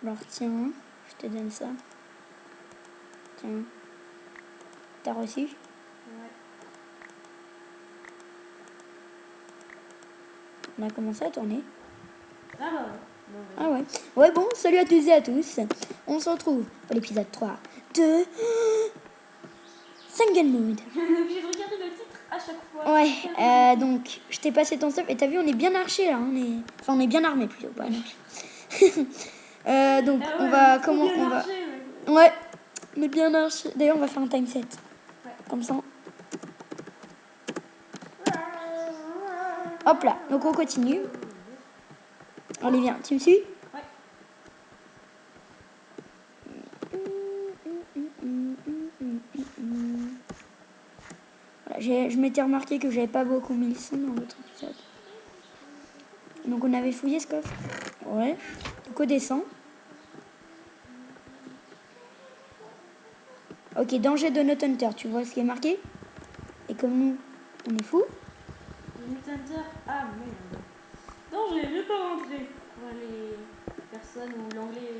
Alors tiens, je te donne ça. Tiens. T'as reçu? Ouais. On a commencé à tourner. Ah bah ouais. Ah ouais. Ouais bon, salut à tous et à tous. On se retrouve pour l'épisode 3 de Single Mood. On est obligé de regarder le titre à chaque fois. Ouais, donc je t'ai passé ton stuff et t'as vu on est bien arché là, on est bien armé plutôt, pas arché. Donc Ah ouais, on va bien on va marché, ouais, on est bien arché. D'ailleurs on va faire un time set. Ouais. Comme ça. Hop là, donc on continue. Allez viens, tu me suis? Ouais. Voilà, je m'étais remarqué que j'avais pas beaucoup mis le son dans l'autre épisode. Donc on avait fouillé ce coffre. Ouais. Donc on descend. Ok, danger de Not Hunter, tu vois ce qui est marqué? Et comme nous, on est fous. Le Mutanter. Ah merde. Non, je l'ai pas rentré. Pour les personnes où l'anglais.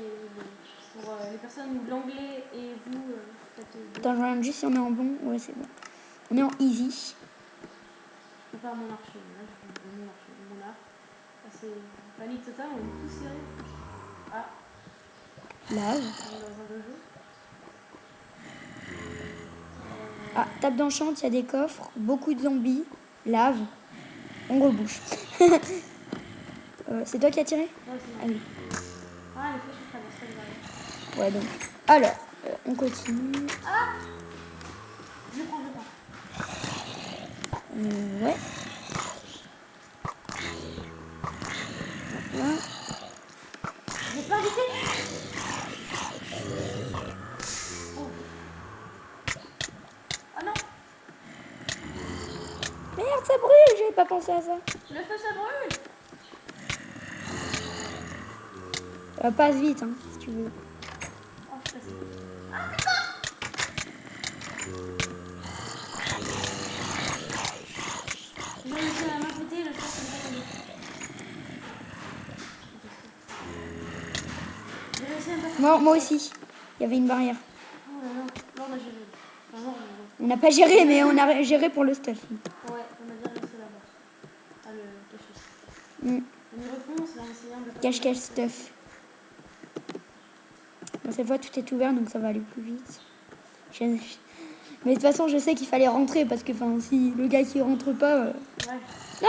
Pour les personnes où l'anglais et vous. Faites. Attends, je regarde juste si on est en bon. Ouais, c'est bon. On est en easy. Je peux faire mon archer. Là, je peux mon archer. Mon arc. Ah, c'est panique totale, on est tous serrés. Ah, Lave. on est dans un dojo. Ah, tape dans le champ, il y a des coffres. Beaucoup de zombies. Lave. On rebouche. C'est toi qui as tiré? Ouais, c'est Ah oui. Ah, les flèches, je traverse pas le baril. Ouais, donc. Alors, on continue. Ah, je prends. Ouais. Là. J'ai pas arrêté. Oh. Ah non, Merde, ça brûle, j'avais pas pensé à ça. le feu ça brûle. Passe vite, hein, si tu veux. Oh, je suis passée. J'ai réussi à m'inquiéter, le feu c'est pas tombé. J'ai réussi à me passer. Moi aussi. Il y avait une barrière. Oh là là, non, on a géré. Enfin, non, On n'a pas géré, mais on a géré pour le stuff. ouais, on a bien réussi là-bas. À le cacher. Mm. On y refonce, là, en essayant de pas. Cache stuff. Bon, cette fois, tout est ouvert, donc ça va aller plus vite. Mais de toute façon, je sais qu'il fallait rentrer parce que si le gars qui rentre pas... Ouais. Non,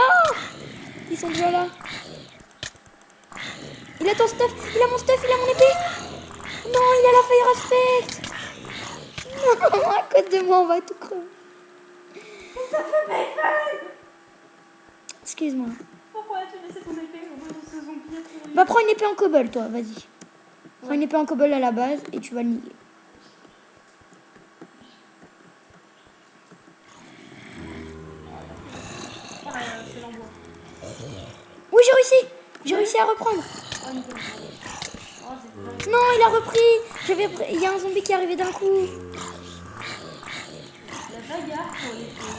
ils sont déjà là. Il a ton stuff, il a mon stuff, il a mon épée. Non, il a la fire aspect. Non, à cause de moi, on va tout crever. Qu'est-ce que ça fait, mes feuilles? Excuse-moi. Pourquoi tu laissais ton épée au bout de ce zombie pourri? Bah, prends une épée en cobble, toi, vas-y. Prends une épée en cobble à la base et tu vas le niquer. Oh là là, c'est l'envoi. Oui, j'ai réussi. J'ai réussi à reprendre. Oh, nickel. Oh, c'est Non, il a repris. Il y a un zombie qui est arrivé d'un coup. la bagarre pour les feux.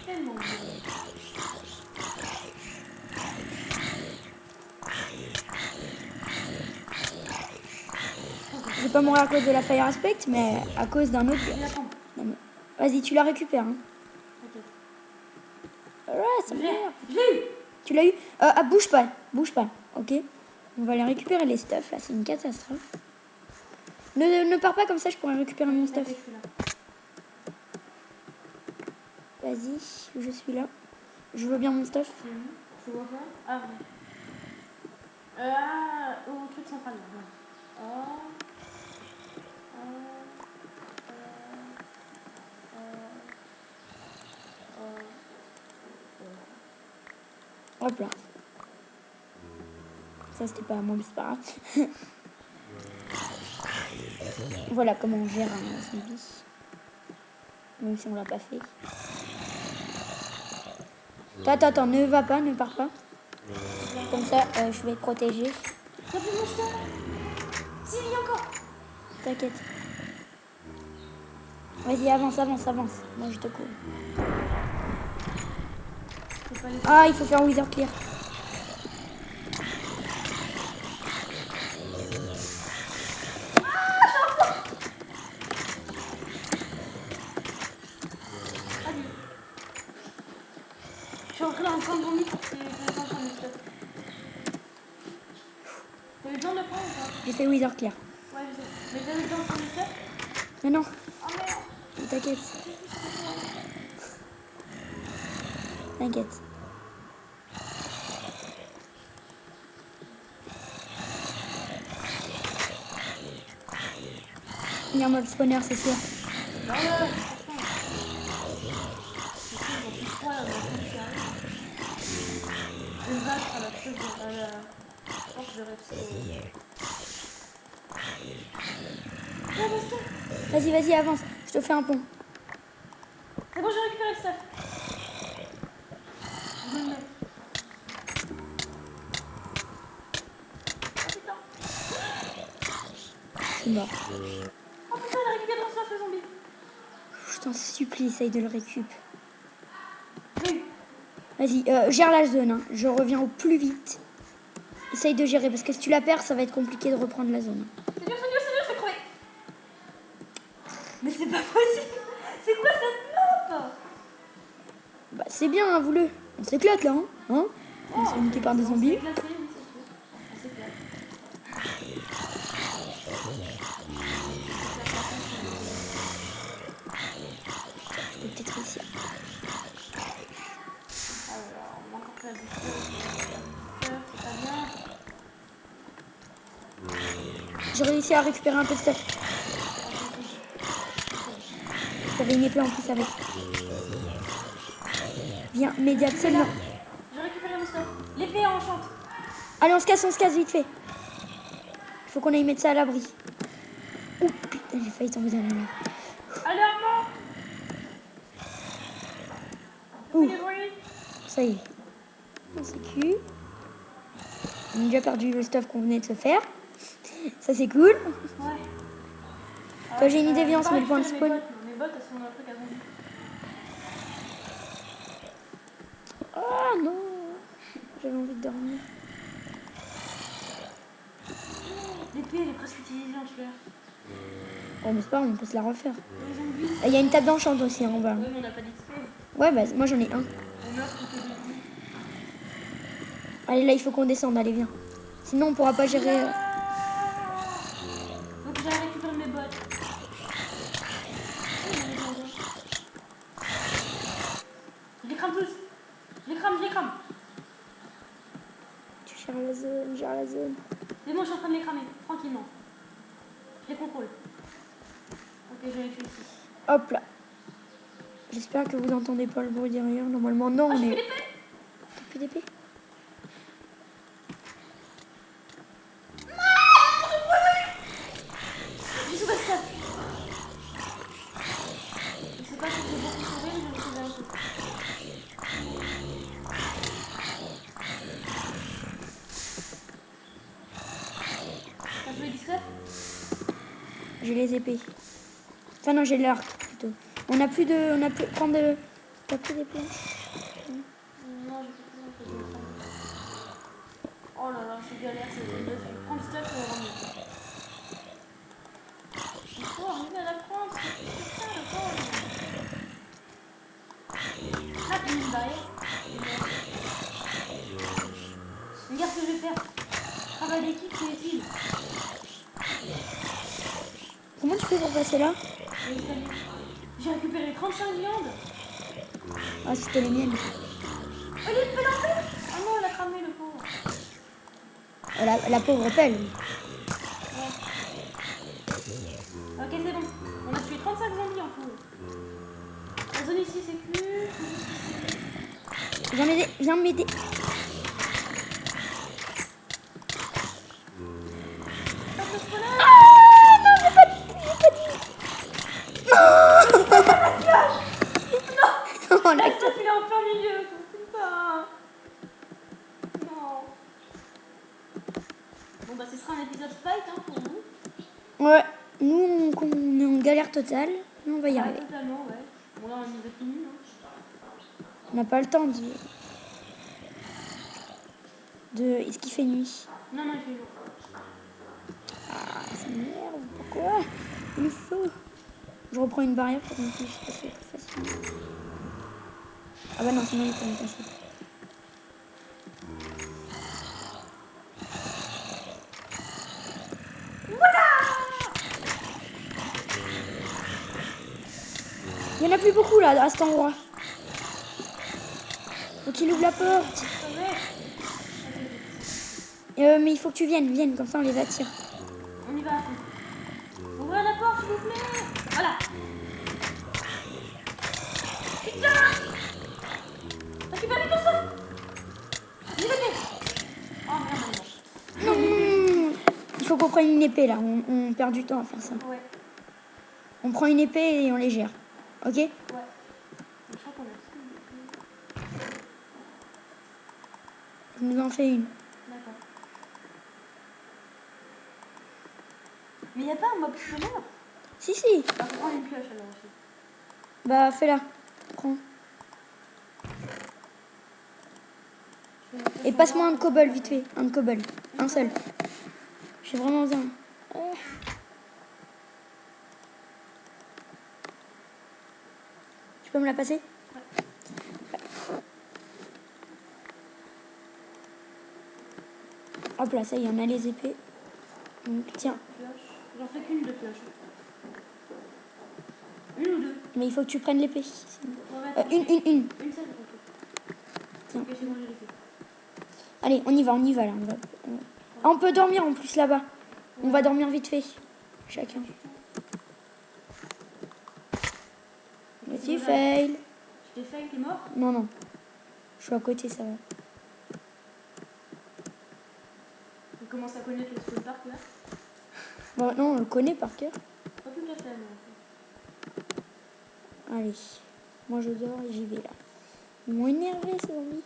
Tellement bien. Je vais pas mourir à cause de la fire aspect, mais à cause d'un autre. Je vais la prendre. Non, mais... Vas-y, tu la récupères. Hein. Ok. Ouais, ça me fait. J'ai eu. Tu l'as eu? Bouge pas, ok? On va aller récupérer les stuff, là, c'est une catastrophe. Ne pars pas comme ça, je pourrais récupérer mon stuff. Ok, je suis là. Vas-y, je suis là. Je veux bien mon stuff. Tu vois quoi? Ah, ouais. Ah, au truc central. Là. Oh. Hop là. Ça, c'était pas à moi, mais c'est pas grave. Voilà comment on gère un zombie. Même si on l'a pas fait. Attends, ne va pas, ne pars pas. Comme ça, je vais te protéger. T'as plus mon stuff? Si, il y a encore. T'inquiète. Vas-y, avance. Moi, je te cours. Ah, il faut faire Wither Clear. T'as eu le temps de le prendre ou pas? J'ai fait Wither Clear. Ouais, je sais. Mais t'as eu le temps de prendre le stuff? Non, non, Oh merde! t'inquiète. T'inquiète. Il y a un mob spawner, c'est sûr. Non, ouais, ouais, franchement. Je sais, j'en suis 3 là, dans le truc qui arrive. Je vais me battre à la chose de la. Je pense que je vais rester. Ouais, basta! Vas-y, vas-y, avance. Je te fais un pont. C'est bon, j'ai récupéré le stuff. Je me le mets. Oh putain! Je suis mort. Oh putain, il a récupéré le stuff, le zombie! Je t'en supplie, essaye de le récup. Oui! Vas-y, gère la zone. Hein. Je reviens au plus vite. Essaye de gérer, parce que si tu la perds, ça va être compliqué de reprendre la zone. C'est dur, je vais crever! Mais c'est pas possible! C'est quoi cette map? Bah, c'est bien, hein, vous-le. On s'éclate là, hein, On se fait niquer par des zombies. On s'est éclaté, oui, c'est sûr. On s'éclate. Je peux peut-être réussir. Alors, on va encore faire du stuff, c'est pas bien. J'ai réussi à récupérer un peu de stuff. J'avais une épée en plus avec. Viens, m'aider absolument. J'ai récupéré mon stuff. L'épée enchante. Allez, on se casse vite fait. Il faut qu'on aille mettre ça à l'abri. Ouh, putain, j'ai failli tomber dans la mer. Alors, Ouh, les bruits. ça y est. On sécu. On a déjà perdu le stuff qu'on venait de se faire. Ça, c'est cool. Ouais. Toi, j'ai une idée, viens, on se met le point de spawn. Mes bottes, elles sont dans un truc à zombie. Ah non, j'avais envie de dormir. L'épée, elle est presque utilisée en tueur. Oh, mais c'est pas grave, on peut se la refaire. Les zombies. Il y a une table d'enchant aussi en bas. Ouais, mais on n'a pas d'XP. Ouais, bah moi j'en ai un. On meurt tout au début. Allez, là, il faut qu'on descende. Allez, viens. Sinon, on pourra pas gérer. Donc j'ai récupéré mes bottes. Je les crame tous. Je les crame. Tu gères la zone, gère la zone. C'est bon, je suis en train de les cramer, tranquillement. Je les contrôle. Ok, je les tue ici. Hop là. J'espère que vous entendez pas le bruit derrière. Normalement, non, Ah, on j'ai est. plus d'épée. T'as plus d'épée? J'ai sauvé ça. Je sais pas si j'ai beaucoup sauvé, mais j'ai sauvé un peu. T'as joué du stuff? J'ai les épées. Enfin, non, j'ai l'arc plutôt. On a plus de. On a plus. Prends de. T'as plus d'épée? Non, j'ai plus de stuff. Oh là là, c'est galère, c'est de prends le stuff et on va mieux. Il faut arriver à la prendre, c'est ça le temps. Ah, t'as mis une barrière. Regarde ce que je vais faire. Travail d'équipe, c'est utile. Comment tu fais pour passer là? J'ai récupéré 35 viandes. Ah, c'était les miennes. Oh, il est de l'enfer. Ah non, elle a cramé le pauvre. La pauvre pelle. Ouais. Ok, c'est bon. On a tué 35 zombies en tout. La zone ici, c'est plus. Viens m'aider. Oh, la Ça, il est en plein milieu. Putain. Non. Bon, bah, ce sera un épisode fight hein, pour vous. Ouais, nous on est en galère totale, mais on va y Ouais, arriver. totalement, ouais. Bon, là, on y va fini. Hein. On n'a pas le temps de... Est-ce qu'il fait nuit? Non, non, il fait jour. Ah, c'est merde, pourquoi? Il faut. Je reprends une barrière pour qu'on puisse passer plus facilement. Ah bah non, sinon il peut me passer. Il y en a plus beaucoup là, à cet endroit. Faut qu'il ouvre la porte. Mais il faut que tu viennes, comme ça on les attire. On y va. Ouvrez la porte, s'il vous plaît. Voilà. Putain. Récupérez tout ça. J'y vais. Oh merde. Non. Il faut qu'on prenne une épée là, on perd du temps à faire ça. Ouais. On prend une épée et on les gère. Ok? Ouais. Je crois qu'on a. Je nous en fais une. D'accord. Mais y a pas un mob spawner? Si, si. Bah, faut prendre une pioche alors aussi. Bah fais-la. Prends. Et passe-moi un cobble vite fait. Un cobble. Un seul. J'ai vraiment besoin. Tu peux me la passer? Hop là, ça y est, on a les épées. Donc tiens. Pioche. J'en fais qu'une de pioche. Une ou deux? Mais il faut que tu prennes l'épée. Ouais, attends, Une. Une seule, Tiens. ok, c'est bon, je l'ai fait. Allez, on y va là. Ah, on peut dormir en plus là-bas. On va dormir vite fait. Chacun. Petit fail. Je t'ai fail, t'es mort? Non, non. Je suis à côté, ça va. On commence à connaître le spawn park là. Bon, non, on le connaît par cœur. Pas tout à fait, mais Allez. Moi, je dors et j'y vais là. Ils m'ont énervé, ces zombies.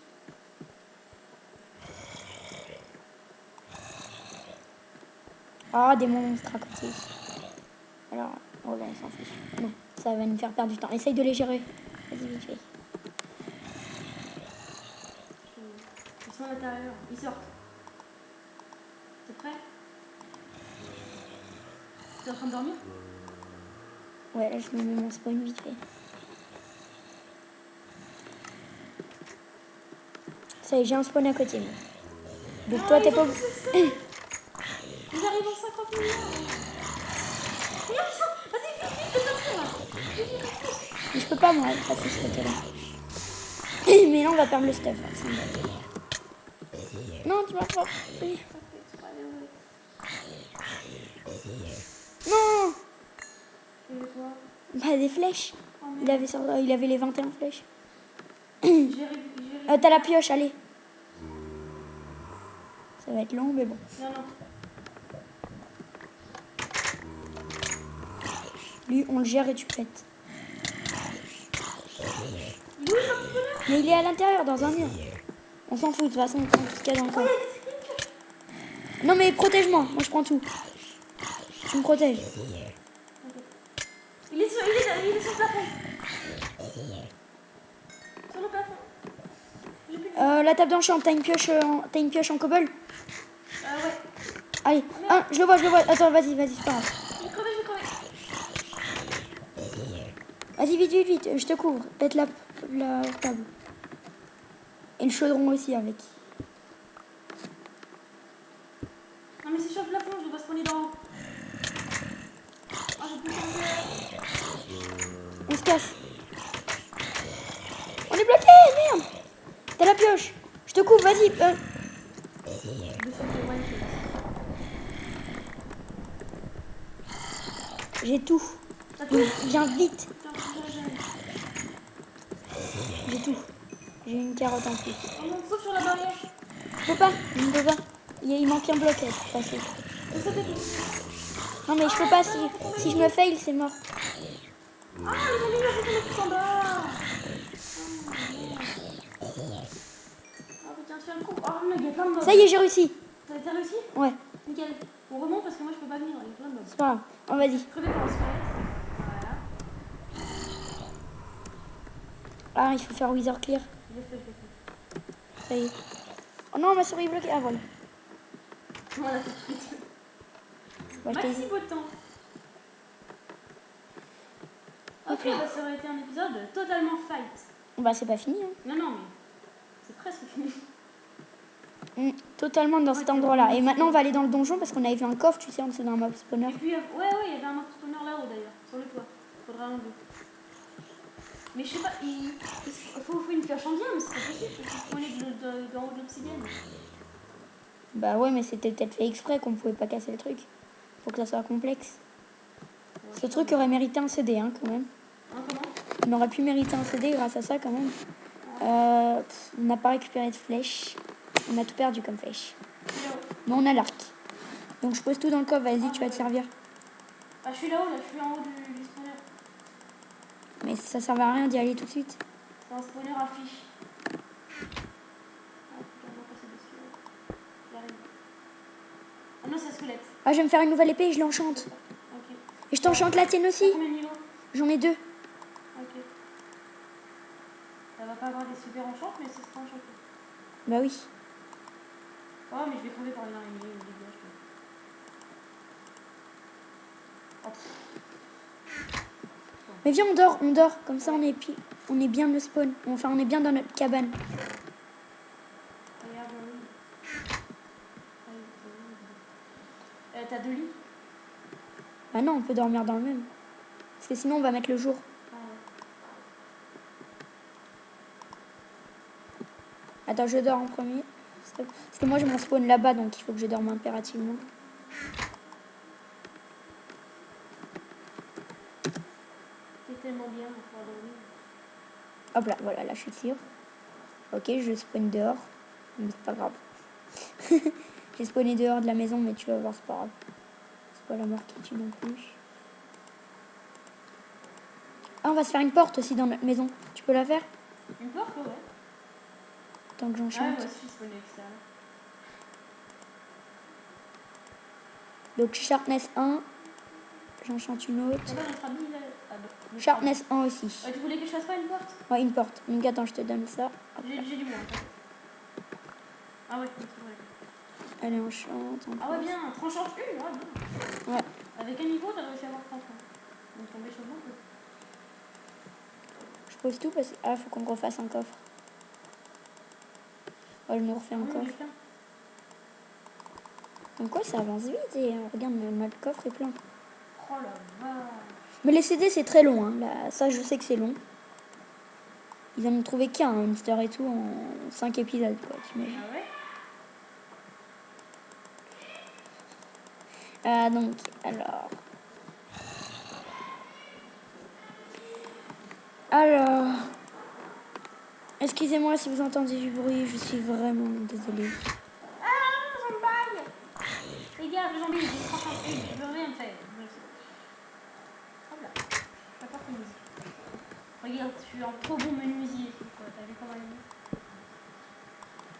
Ah, des monstres à côté. Alors, oh là, on s'en fiche. Non, ça va nous faire perdre du temps. Essaye de les gérer. Vas-y, vite fait. ils sont à l'intérieur. Ils sortent. T'es prêt? T'es en train de dormir? Ouais, là, je me mets mon spawn vite fait. Ça y est, j'ai un spawn à côté. Moi. Donc toi, t'es pas... Ils arrivent en 50 millions. Regarde, ils sont... Vas-y, vite, fais sortir là. Mais je peux pas, moi, passer ce côté-là. Mais là, on va perdre le stuff. Hein, non, tu m'as pas... Non. Bah, des flèches. Il avait les 21 flèches. T'as la pioche, allez. Ça va être long, mais bon. Non. Lui, on le gère et tu pètes. Mais il est à l'intérieur, dans un mur. On s'en fout, de toute façon, on prend tout ce qu'il y a dans le corps. Non, mais protège-moi. Moi, je prends tout. Tu me protèges. Il est sur le plafond. Sur le plafond. La table dans le champ, t'as une pioche en cobble? Ouais. Allez, je le vois. Attends, vas-y, c'est pas grave. Je vais crever. Vas-y, vite, je te couvre. Pète la table. Et le chaudron aussi avec. Non mais c'est sur le plafond, je dois spawner dans... Oh, j'ai plus de... On se casse. On est bloqué, merde. T'as la pioche. Je te couvre, vas-y. J'ai tout. Viens vite. J'ai tout. J'ai une carotte en plus. On saute sur la barrière. Je ne peux pas. Il manque un bloc à passer. Non mais je peux pas. Si je me fail, c'est mort. Ah, les zombies, là, c'est tout en bas. Oh putain, tu fais un coup. Oh, mais il y a plein de mobs. Ça y est, j'ai réussi. T'as réussi? Ouais. Nickel. On remonte parce que moi je peux pas venir, il y a plein de mobs. C'est pas grave. Oh, vas-y. Crever par un squelette. Voilà. Ah, il faut faire Wither Clear. Je l'ai fait. Ça y est. Oh non, ma souris est bloquée. Ah, voilà. Voilà, tout de suite. Bah, je t'ai Maxi dit. beau temps. Ok, bah, ça aurait été un épisode totalement fight. Bah, c'est pas fini. Hein. Non, mais c'est presque fini. Totalement dans cet endroit-là. Et maintenant, on va aller dans le donjon parce qu'on avait vu un coffre, tu sais, en dessous d'un mob spawner. Et puis, ouais, il y avait un mob spawner là-haut d'ailleurs, sur le toit. Faudra l'enlever. Mais je sais pas, il faut une pioche en diamant, mais c'est pas possible. Il faut spawner d'en haut de l'obsidienne. Bah ouais, mais c'était peut-être fait exprès qu'on pouvait pas casser le truc. Faut que ça soit complexe. Ce truc aurait mérité un CD, hein, quand même. Hein, comment? On aurait pu mériter un CD grâce à ça, quand même. On n'a pas récupéré de flèches. On a tout perdu comme flèche. Mais on a l'arc. Donc je pose tout dans le coffre, vas-y, tu vas te servir. Ah, je suis là-haut, là, je suis en haut du spawner. Mais ça servait à rien d'y aller tout de suite. C'est un spawner à fiche. Ah, putain, on va passer dessus. J'arrive. Ah non, c'est un squelette. Ah, je vais me faire une nouvelle épée et je l'enchante. Ok. Et je t'enchante la tienne aussi. Combien de niveaux? J'en ai 2. Ok. Ça va pas avoir des super enchantes, mais c'est sera enchanté. Bah oui. Oh, mais je vais crever par une araignée ou des gars. Oh. Mais viens, on dort. Comme ça, on est bien le spawn. Enfin, on est bien dans notre cabane. Regarde, t'as 2 lits? Bah non, on peut dormir dans le même. Parce que sinon, on va mettre le jour. Ah ouais. Attends, je dors en premier. Parce que moi, j'ai mon spawn là-bas, donc il faut que je dorme impérativement. C'est tellement bien de pouvoir dormir. Hop là, voilà, là, je suis sûre. Ok, je spawn dehors. Mais c'est pas grave. J'ai spawné dehors de la maison, mais tu vas voir, c'est pas grave. C'est pas la mort qui tue non plus. Ah, on va se faire une porte aussi dans notre maison. Tu peux la faire? Une porte, ouais. Tant que Ah, j'enchante. moi aussi, je suis spawnée extérieur. Donc, Sharpness 1. J'enchante une autre. Ça va, notre ami, là. Ah, bah, Sharpness 1 aussi. tu voulais que je fasse pas une porte? Ouais, une porte. Donc, attends, je te donne ça. Hop là. J'ai du moins. Ah ouais, c'est vrai. Elle est enchante. Ah ouais, bien, tranchante une, ouais, bien. Ouais. Avec un niveau, t'as réussi à avoir tranchant. Donc tomber sur le banc. Je pose tout parce que. Ah, faut qu'on refasse un coffre. Oh, elle nous refait un coffre. Donc, quoi, ça avance vite et regarde, notre coffre est plein. Oh la vache. Mais les CD, c'est très long. Hein. Là, ça, je sais que c'est long. Ils en ont trouvé qu'un, hein, une histoire et tout, en 5 épisodes, quoi, t'imagines. Ah ouais? Donc, alors... Excusez-moi si vous entendez du bruit, je suis vraiment désolée. Ah, j'en baille. Regarde, le zombie, j'ai tranchant une, je veux rien faire. Hop là. Je vais pas ton musique. Regarde, je suis en trop bon menuisier. T'as vu comment il est?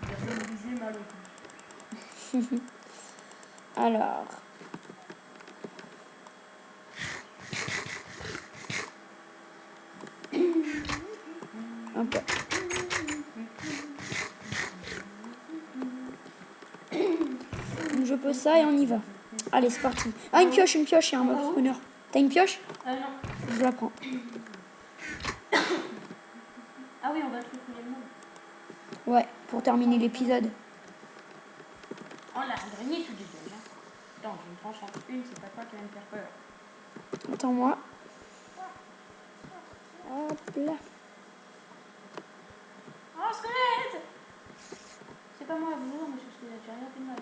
Il a menuisier mal au cul. Alors... Un peu. Donc je pose ça et on y va. Allez, c'est parti. Ah, une pioche, il y a un mob spawner. T'as une pioche? Non. Je la prends. Ah oui, on va trouver combien de monde? Ouais, pour terminer l'épisode. Oh là, l'araignée, tout dégage. Attends, j'ai une tranche en une, c'est pas toi qui va me faire peur. Attends-moi. Hop là. Oh, squelette! C'est pas moi, bonjour, monsieur squelette, j'ai rien fait de mal.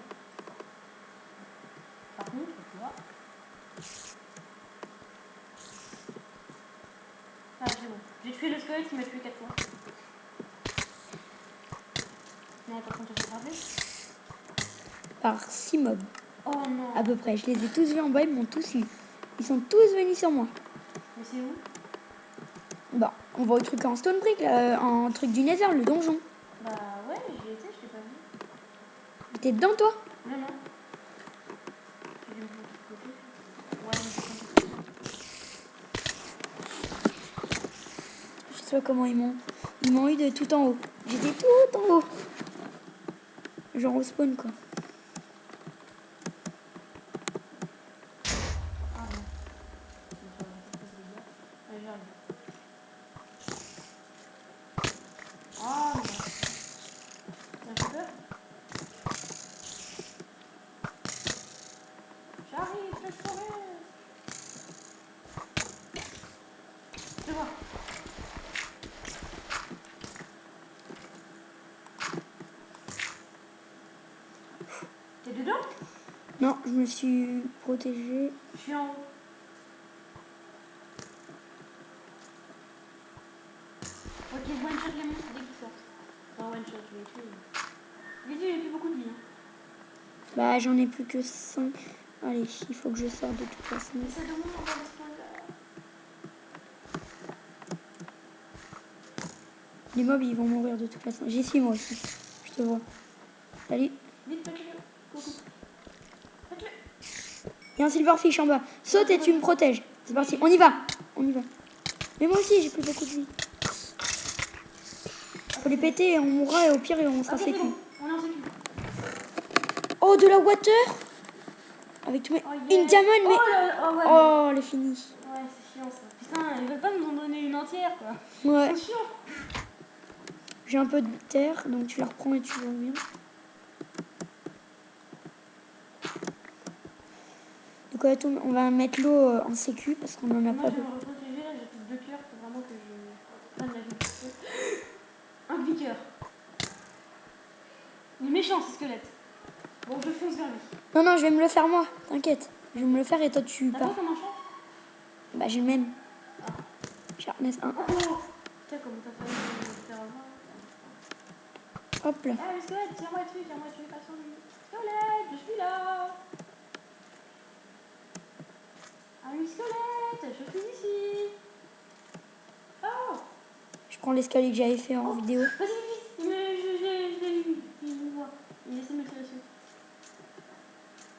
Par contre, toi... Ah, c'est bon. J'ai tué le squelette, il m'a tué 4 fois. Non, par contre, on s'est frappé. Par 6 mobs. Oh non. À peu près. Je les ai tous vus en bas, ils m'ont tous eu. Ils sont tous venus sur moi. Mais c'est où? Bon, on va au truc en stone brick, là, en truc du Nether, le donjon. Bah ouais, j'y étais, je t'ai pas vu. T'es dedans, toi? Non. J'ai vu de l'autre côté. Ouais, mais Je sais pas comment ils m'ont eu de tout en haut. J'étais tout en haut. Genre au spawn, quoi. ah non. Allez, j'arrive. Ah non. T'as peur? J'arrive, je te sauver. Je vois. je me suis protégé. Je suis en haut. Ok, je one shot les monstres dès qu'ils sortent. Enfin, one shot, je vais les tuer. Vite, il n'y a plus beaucoup de vie. Hein. Bah, j'en ai plus que 5. Allez, il faut que je sorte de toute façon. Mais ça demande encore des spoilers. Les mobs, ils vont mourir de toute façon. J'y suis moi aussi. Je te vois. Salut. Vite, faites-le. Coucou. Faites-le. Il y a un silverfish en bas. Saute et tu me protèges. C'est parti. On y va. On y va. Mais moi aussi, j'ai plus beaucoup de vie. Faut les péter et on mourra et au pire, on sera Ok, c'est sécu. bon. On est en sécu. Oh, de la water avec tous mes... Oh, yeah. Une diamond, mais... Oh, là, ouais. Oh, elle est finie. Ouais, c'est chiant ça. Putain, ils veulent pas nous en donner une entière quoi. Ouais. C'est chiant. J'ai un peu de terre, donc tu la reprends et tu reviens. Donc on va mettre l'eau en sécu parce qu'on en a Moi pas je vais beaucoup. me reprotéger, là j'ai plus de 2 cœurs, faut vraiment que je prenne la vie. Un demi-cœur. Il est méchant ce squelette. Bon, je fonce vers lui. Non, non, je vais me le faire moi, t'inquiète. Je vais me le faire et toi tu T'as pars. quoi comme enchant? Bah j'ai le même. Sharpness 1. Oh putain, comment t'as fait de faire avoir? Hop là. Ah, le squelette, tiens-moi dessus, pas sur lui. Squelette, je suis là. Ah oui, squelette, je suis ici. Oh. Je prends l'escalier que j'avais fait en vidéo. Vas-y, vite, mais je l'ai vu, il me voit. Il essaie de me tirer dessus.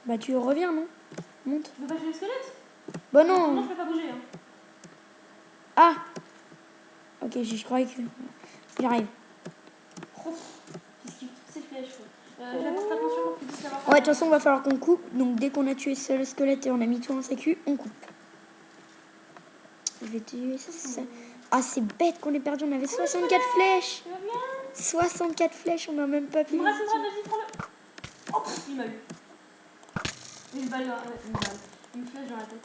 Bah tu reviens, non? Monte. Tu veux pas tuer le squelette? Bah Non, non. je peux pas bouger. Hein. Ah. Ok, je croyais que... J'arrive. Oh, qu'est-ce qu'il fout ces flèches quoi. J'apporte attention pour qu'il puisse savoir. Ouais, de toute façon, il va falloir qu'on coupe. Donc dès qu'on a tué le squelette et on a mis tout en sécu, on coupe. Je vais tuer ça. Ah, c'est bête qu'on ait perdu. On avait 64 flèches. Tu vas bien? 64 flèches, on n'a même pas pu. Il me reste une balle, vas-y, prends-le. Oh, il m'a eu. Une balle, une balle. Une flèche dans la tête.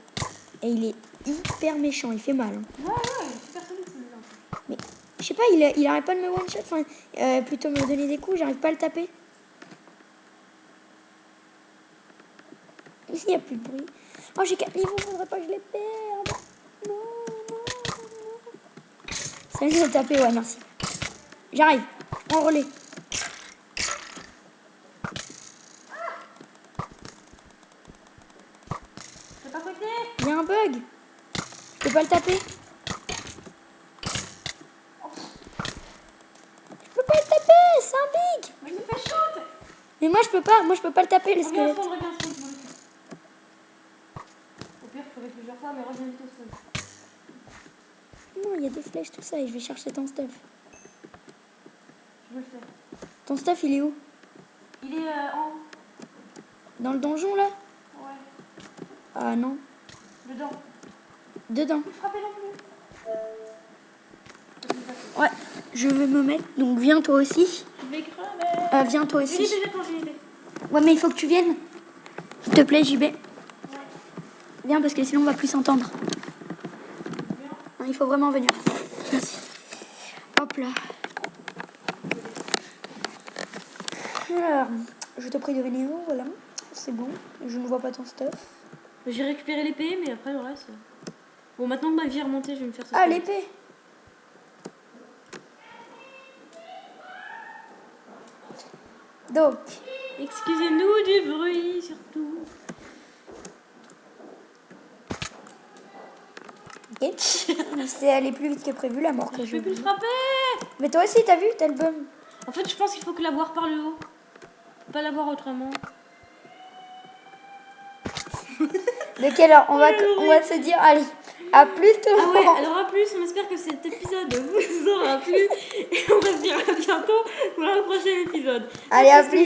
Et il est hyper méchant, il fait mal. Hein. Ouais, il est super solide celui-là. Mais je sais pas, il arrête pas de me one-shot. Enfin, plutôt me donner des coups, j'arrive pas à le taper. Il n'y a plus de bruit. Oh, j'ai 4 niveaux, faudrait pas que je les perde. Non, non, non. Ça vient de taper, ouais, merci. J'arrive, je prends le relais. T'es pas côté? Il y a un bug. Je peux pas le taper. Je peux pas le taper, c'est un big. Mais il me fait chaud. Mais moi je peux pas le taper, le Reviens, squelette. reviens, je m'en occupe. Au pire, je ferai plusieurs fois, mais reviens vite au sol. Non, il y a des flèches, tout ça, et je vais chercher ton stuff. Je veux le faire. Ton stuff, il est où? Il est en haut. Dans le donjon, là? Ouais. Ah non. Dedans. Dedans. Frappez non plus. Ouais, je vais me mettre. Donc viens toi aussi. Je vais crever. Viens toi Il aussi. est déjà quand j'y étais. Ouais, mais il faut que tu viennes. S'il te plaît, JB. Ouais. Viens parce que sinon on va plus s'entendre. Bien. Non, il faut vraiment venir. Merci. Hop là. Alors, je te prie de venir. Voilà. C'est bon. Je ne vois pas ton stuff. J'ai récupéré l'épée, mais après le reste. Bon, maintenant que ma vie est remontée, je vais me faire ça. Ah, l'épée. Donc, excusez-nous du bruit, surtout. ok. C'est allé plus vite que prévu, la mort que Je peux plus le frapper. Mais toi aussi, t'as vu, t'as le bum. En fait, je pense qu'il faut que la voir par le haut. Pas la voir autrement. De quelle heure on va se dire, allez, à plus tout le Ah ouais, monde. alors à plus, on espère que cet épisode vous aura plu. Et on va se dire à bientôt pour un prochain épisode. Allez, à plus.